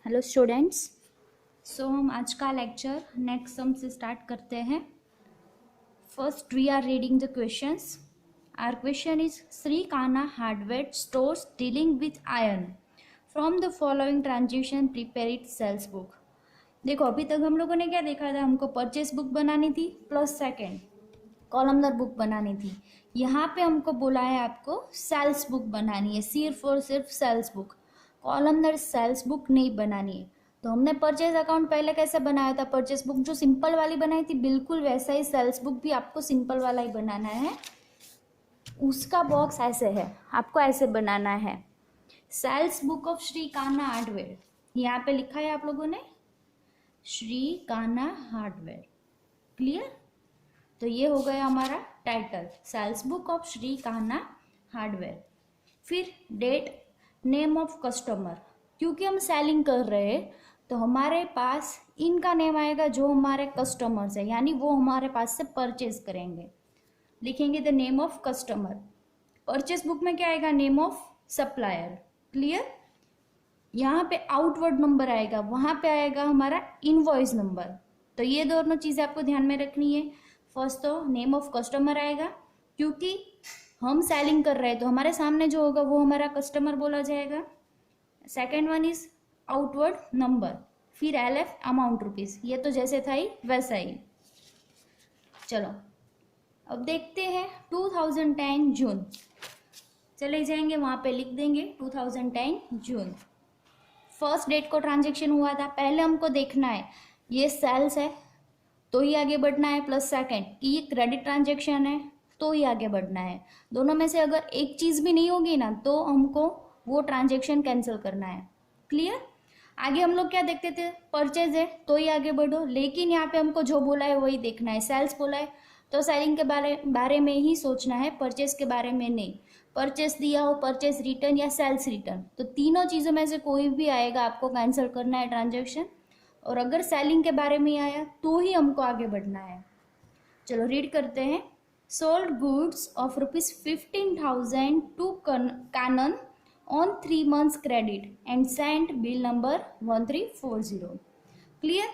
Hello students. हम आज का लेक्चर नेक्स्ट सम से स्टार्ट करते हैं। First we are reading the questions. Our question is Shri Kanha hardware stores dealing with iron from the following transaction prepare it sales book. देखो अभी तक हम लोगों ने क्या देखा था, हमको परचेस बुक बनानी थी प्लस सेकेंड कॉलमनर बुक बनानी थी। यहाँ पे हमको बोला है आपको सेल्स बुक बनानी है, सिर्फ और सिर्फ sales book, columnar sales book नहीं बनानी है। तो हमने परचेज अकाउंट पहले कैसे बनाया था, परचेज बुक जो सिंपल वाली बनाई थी बिल्कुल वैसा ही सेल्स बुक भी आपको सिंपल वाला ही बनाना है। उसका बॉक्स ऐसे है, आपको ऐसे बनाना है। Sales book of Shri Kanha hardware, यहाँ पे लिखा है आप लोगों ने श्री कान्हा हार्डवेयर। क्लियर? तो ये हो गया हमारा title, sales book of Shri Kanha hardware. फिर डेट, नेम ऑफ कस्टमर, क्योंकि हम सेलिंग कर रहे हैं तो हमारे पास इनका नेम आएगा जो हमारे कस्टमर्स है, यानी वो हमारे पास से परचेज करेंगे। लिखेंगे the name of customer. Purchase book में क्या आएगा, नेम ऑफ सप्लायर। क्लियर? यहाँ पे आउटवर्ड नंबर आएगा, वहाँ पे आएगा हमारा इनवॉइस नंबर। तो ये दोनों चीज़ें आपको ध्यान में रखनी है। फर्स्ट तो नेम ऑफ कस्टमर आएगा, क्योंकि हम सेलिंग कर रहे हैं तो हमारे सामने जो होगा वो हमारा कस्टमर बोला जाएगा। Second one is outward number, फिर LF अमाउंट रुपीज, ये तो जैसे था ही वैसा ही। चलो अब देखते हैं 2010 जून, चले जाएंगे वहाँ पे लिख देंगे 2010 जून। फर्स्ट डेट को ट्रांजेक्शन हुआ था, पहले हमको देखना है ये सेल्स है तो ही आगे बढ़ना है, प्लस सेकेंड कि ये क्रेडिट ट्रांजेक्शन है तो ही आगे बढ़ना है। दोनों में से अगर एक चीज़ भी नहीं होगी ना तो हमको वो ट्रांजेक्शन कैंसिल करना है। क्लियर? आगे हम लोग क्या देखते थे, परचेज है तो ही आगे बढ़ो, लेकिन यहाँ पे हमको जो बोला है वही देखना है। सेल्स बोला है तो सेलिंग के बारे में ही सोचना है, परचेज के बारे में नहीं। परचेज दिया हो, परचेज रिटर्न या सेल्स रिटर्न, तो तीनों चीज़ों में से कोई भी आएगा आपको कैंसिल करना है ट्रांजेक्शन। और अगर सेलिंग के बारे में आया तो ही हमको आगे बढ़ना है। चलो रीड करते हैं। Sold goods of ₹15,000 to Kanan on 3 months credit and sent bill number 1340। Clear?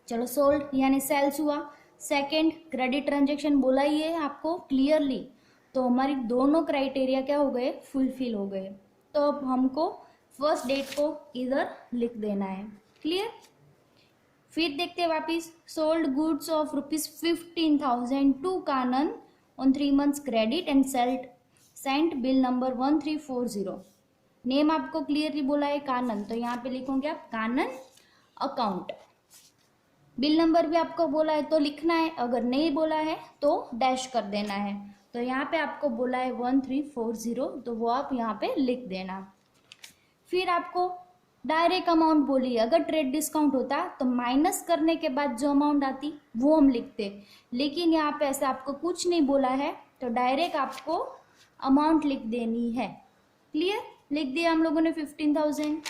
चलो सोल्ड यानी सेल्स हुआ, सेकेंड क्रेडिट ट्रांजेक्शन बोला ही है आपको क्लियरली, तो हमारी दोनों क्राइटेरिया क्या हो गए, फुलफिल हो गए। तो अब हमको फर्स्ट डेट को इधर लिख देना है। क्लियर? फिर देखते हैं वापिस, sold goods of ₹15,000 to Kanan on 3 months credit and sent bill number 1340। Name आपको क्लियरली बोला है कानन, तो यहाँ पे लिखोगे आप कानन अकाउंट। बिल नंबर भी आपको बोला है तो लिखना है, अगर नहीं बोला है तो डैश कर देना है। तो यहाँ पे आपको बोला है 1340, तो वो आप यहाँ पे लिख देना। फिर आपको डायरेक्ट अमाउंट बोली, अगर ट्रेड डिस्काउंट होता तो माइनस करने के बाद जो अमाउंट आती वो हम लिखते, लेकिन यहाँ पे ऐसा आपको कुछ नहीं बोला है तो डायरेक्ट आपको अमाउंट लिख देनी है। क्लियर? लिख दिया हम लोगों ने 15,000।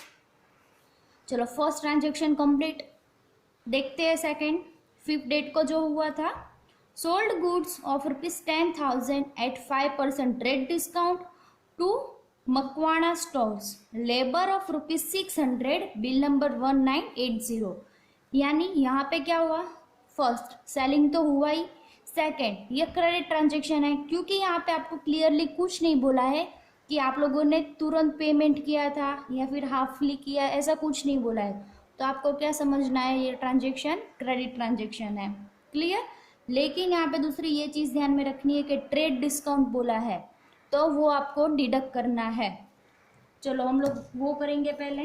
चलो फर्स्ट ट्रांजेक्शन कंप्लीट। देखते हैं सेकेंड, फिफ्थ डेट को जो हुआ था, sold goods of ₹10,000 at 5% trade discount to Makwana stores, labour of ₹600, bill number 1980। यानी यहाँ पे क्या हुआ, फर्स्ट सेलिंग तो हुआ ही, सेकेंड ये क्रेडिट ट्रांजेक्शन है, क्योंकि यहाँ पे आपको क्लियरली कुछ नहीं बोला है कि आप लोगों ने तुरंत पेमेंट किया था या फिर हाफली किया, ऐसा कुछ नहीं बोला है। तो आपको क्या समझना है, ये ट्रांजेक्शन क्रेडिट ट्रांजेक्शन है। क्लियर? लेकिन यहाँ पे दूसरी ये चीज़ ध्यान में रखनी है कि ट्रेड डिस्काउंट बोला है तो वो आपको डिडक्ट करना है। चलो हम लोग वो करेंगे, पहले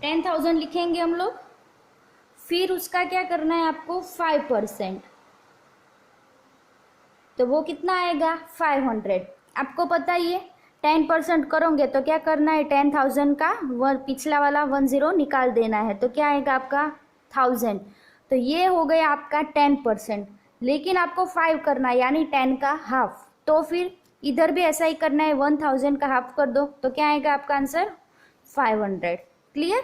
10,000 लिखेंगे हम लोग, फिर उसका क्या करना है आपको 5%, तो वो कितना आएगा 500। आपको पता ही है 10% करोगे तो क्या करना है, 10,000 का पिछला वाला 10 निकाल देना है, तो क्या आएगा आपका 1000। तो ये हो गया आपका 10%, लेकिन आपको 5 करना है यानी 10 का हाफ, तो फिर इधर भी ऐसा ही करना है, 1000 का हाफ कर दो तो क्या आएगा आपका आंसर 500। क्लियर?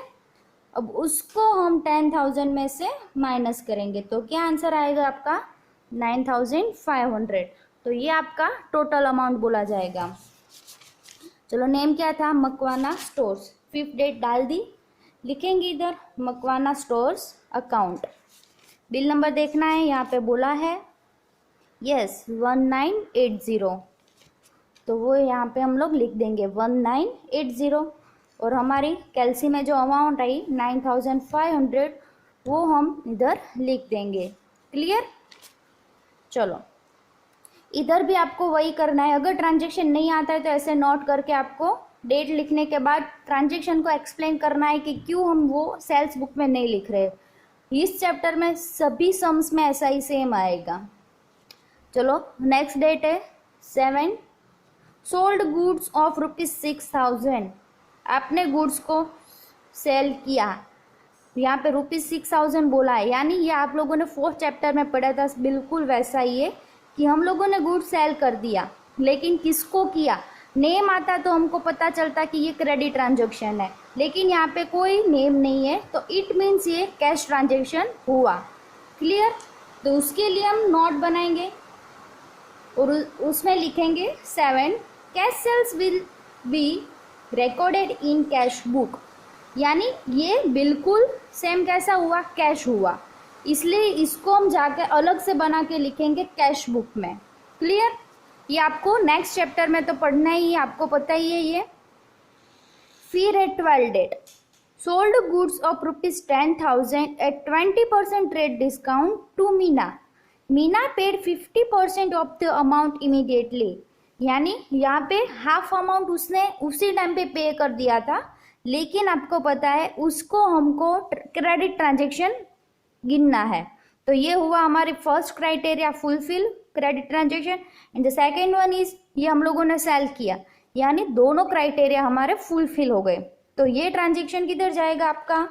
अब उसको हम 10,000 में से माइनस करेंगे तो क्या आंसर आएगा आपका 9,500। तो ये आपका टोटल अमाउंट बोला जाएगा। चलो नेम क्या था, मकवाना स्टोर्स, 5th डेट डाल दी, लिखेंगे इधर Makwana stores account. Bill number देखना है, यहाँ पे बोला है यस 1980, तो वो यहाँ पे हम लोग लिख देंगे 1980। और हमारी कैल्सी में जो अमाउंट आई 9500, वो हम इधर लिख देंगे। क्लियर? चलो इधर भी आपको वही करना है। अगर ट्रांजेक्शन नहीं आता है तो ऐसे नोट करके आपको डेट लिखने के बाद ट्रांजेक्शन को एक्सप्लेन करना है कि क्यों हम वो सेल्स बुक में नहीं लिख रहे। इस चैप्टर में सभी सम्स में ऐसा ही सेम आएगा। चलो नेक्स्ट डेट है 7, सोल्ड गुड्स ऑफ ₹6000। आपने गुड्स को सेल किया, यहाँ पे ₹6000 बोला है, यानी ये आप लोगों ने 4th चैप्टर में पढ़ा था, बिल्कुल वैसा ही है कि हम लोगों ने गुड्स सेल कर दिया, लेकिन किसको किया। नेम आता तो हमको पता चलता कि ये क्रेडिट ट्रांजैक्शन है, लेकिन यहाँ पे कोई नेम नहीं है, तो इट मीन्स ये कैश ट्रांजैक्शन हुआ। क्लियर? तो उसके लिए हम नोट बनाएंगे और उसमें लिखेंगे 7, cash sales will be recorded in cash book. यानी ये बिल्कुल सेम कैसा हुआ, कैश हुआ, इसलिए इसको हम जाके अलग से बना के लिखेंगे कैश बुक में। क्लियर? ये आपको नेक्स्ट चैप्टर में तो पढ़ना ही है, आपको पता ही है ये। फिर है 12 date, sold goods of ₹10,000 at 20% trade discount to Meena. Meena paid 50% of the amount immediately. यानी यहाँ पे हाफ अमाउंट उसने उसी टाइम पे पे कर दिया था, लेकिन आपको पता है उसको हमको क्रेडिट ट्रांजेक्शन गिनना है। तो ये हुआ हमारी first criteria fulfil, credit transaction. And the second one is ये हम लोगों ने सेल किया, यानी दोनों क्राइटेरिया हमारे फुलफिल हो गए। तो ये ट्रांजेक्शन किधर जाएगा आपका,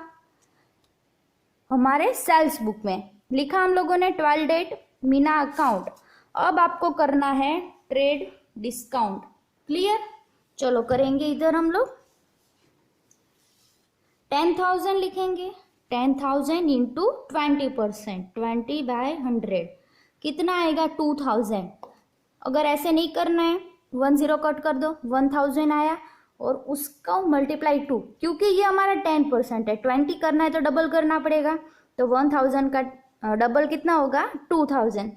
हमारे सेल्स बुक में। लिखा हम लोगों ने 12 डेट मीना अकाउंट। अब आपको करना है ट्रेड डिस्काउंट। क्लियर? चलो करेंगे इधर हम लोग 10,000 लिखेंगे, 10,000 इंटू 20%, 20/100 कितना आएगा 2,000। अगर ऐसे नहीं करना है 1 0 कट कर दो, 1000 आया और उसका मल्टीप्लाई 2, क्योंकि ये हमारा 10% है, 20 करना है तो डबल करना पड़ेगा, तो 1000 का डबल कितना होगा 2000।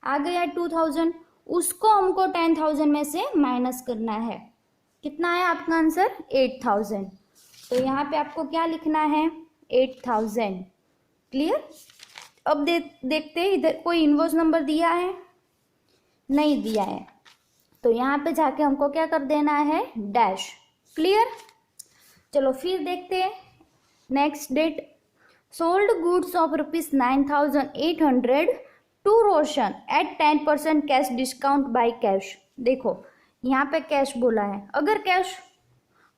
आ गया 2000, उसको हमको 10,000 में से माइनस करना है। कितना है आपका आंसर 8000। तो यहाँ पे आपको क्या लिखना है 8000। क्लियर? अब देखते हैं इधर कोई इनवॉइस नंबर दिया है, नहीं दिया है, तो यहाँ पे जाके हमको क्या कर देना है डैश। क्लियर? चलो फिर देखते हैं next date, sold goods of ₹9,800 to Roshan at 10% cash discount by cash. देखो यहाँ पे कैश बोला है, अगर कैश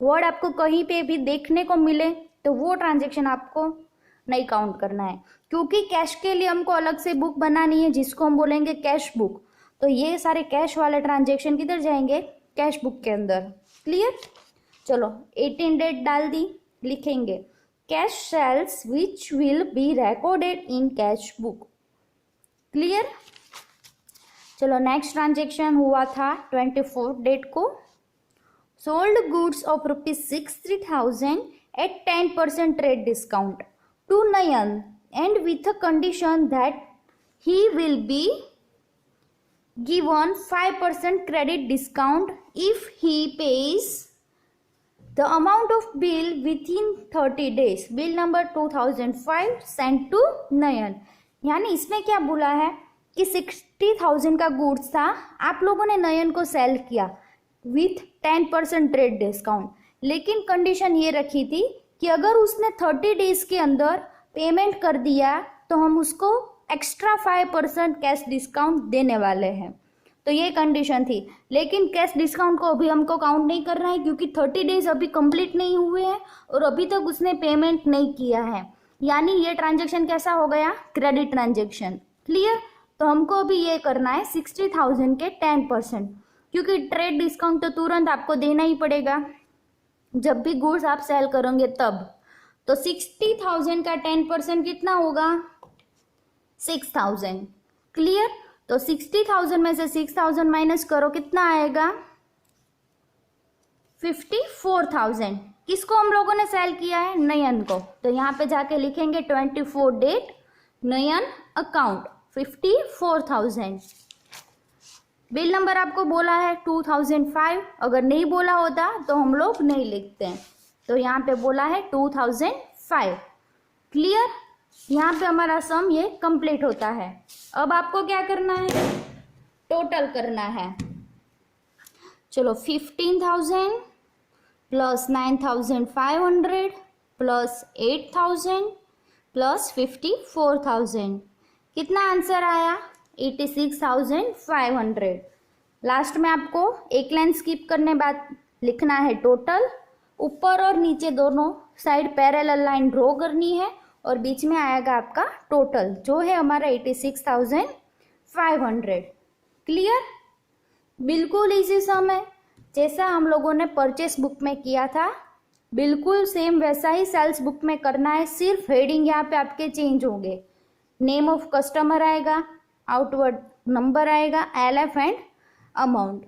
वर्ड आपको कहीं पे भी देखने को मिले तो वो ट्रांजेक्शन आपको नहीं काउंट करना है, क्योंकि कैश के लिए हमको अलग से बुक बनानी है जिसको हम बोलेंगे कैश बुक। तो ये सारे कैश वाले ट्रांजेक्शन किधर जाएंगे, कैश बुक के अंदर। क्लियर? चलो 18 डेट डाल दी, लिखेंगे cash sales which will be recorded in cash book. Clear? चलो नेक्स्ट ट्रांजेक्शन हुआ था 24 डेट को, sold goods of ₹60,000 at 10% trade discount to Nayan and with a condition that he will be given 5% credit discount if he pays the amount of bill within 30 days। Bill number 2005 send to Nayan. यानी इसमें क्या बोला है कि 60,000 का goods था, आप लोगों ने नयन को सेल किया विथ 10% ट्रेड डिस्काउंट, लेकिन कंडीशन ये रखी थी कि अगर उसने 30 days के अंदर पेमेंट कर दिया तो हम उसको एक्स्ट्रा 5% कैश डिस्काउंट देने वाले हैं। तो ये कंडीशन थी, लेकिन कैश डिस्काउंट को अभी हमको काउंट नहीं करना है, क्योंकि 30 days अभी कंप्लीट नहीं हुए हैं और अभी तक उसने पेमेंट नहीं किया है। यानी ये ट्रांजेक्शन कैसा हो गया, क्रेडिट ट्रांजेक्शन। क्लियर? तो हमको अभी ये करना है 60,000 के 10%, क्योंकि ट्रेड डिस्काउंट तो तुरंत आपको देना ही पड़ेगा जब भी गुड्स आप सेल करोगे तब। तो 60,000 का 10% कितना होगा 6,000। क्लियर? तो 60,000 में से 6,000 माइनस करो, कितना आएगा 54,000। किसको हम लोगों ने सेल किया है? नयन को। तो यहाँ पे जाके लिखेंगे 24 डेट नयन अकाउंट 54,000। बिल नंबर आपको बोला है 2005, अगर नहीं बोला होता तो हम लोग नहीं लिखते हैं, तो यहाँ पे बोला है 2005। क्लियर? यहाँ पे हमारा सम ये कंप्लीट होता है। अब आपको क्या करना है? टोटल करना है। चलो 15,000 प्लस 9,500 प्लस 8,000 प्लस 54,000, कितना आंसर आया? 86,500। लास्ट में आपको एक लाइन स्किप करने बाद लिखना है टोटल। ऊपर और नीचे दोनों साइड पैरेलल लाइन ड्रॉ करनी है और बीच में आएगा आपका टोटल, जो है हमारा 86,500। क्लियर? बिल्कुल इजी सम है, जैसा हम लोगों ने परचेस बुक में किया था बिल्कुल सेम वैसा ही सेल्स बुक में करना है। सिर्फ हेडिंग यहाँ पे आपके चेंज होंगे। नेम ऑफ कस्टमर आएगा, आउटवर्ड नंबर आएगा, LF एंड अमाउंट।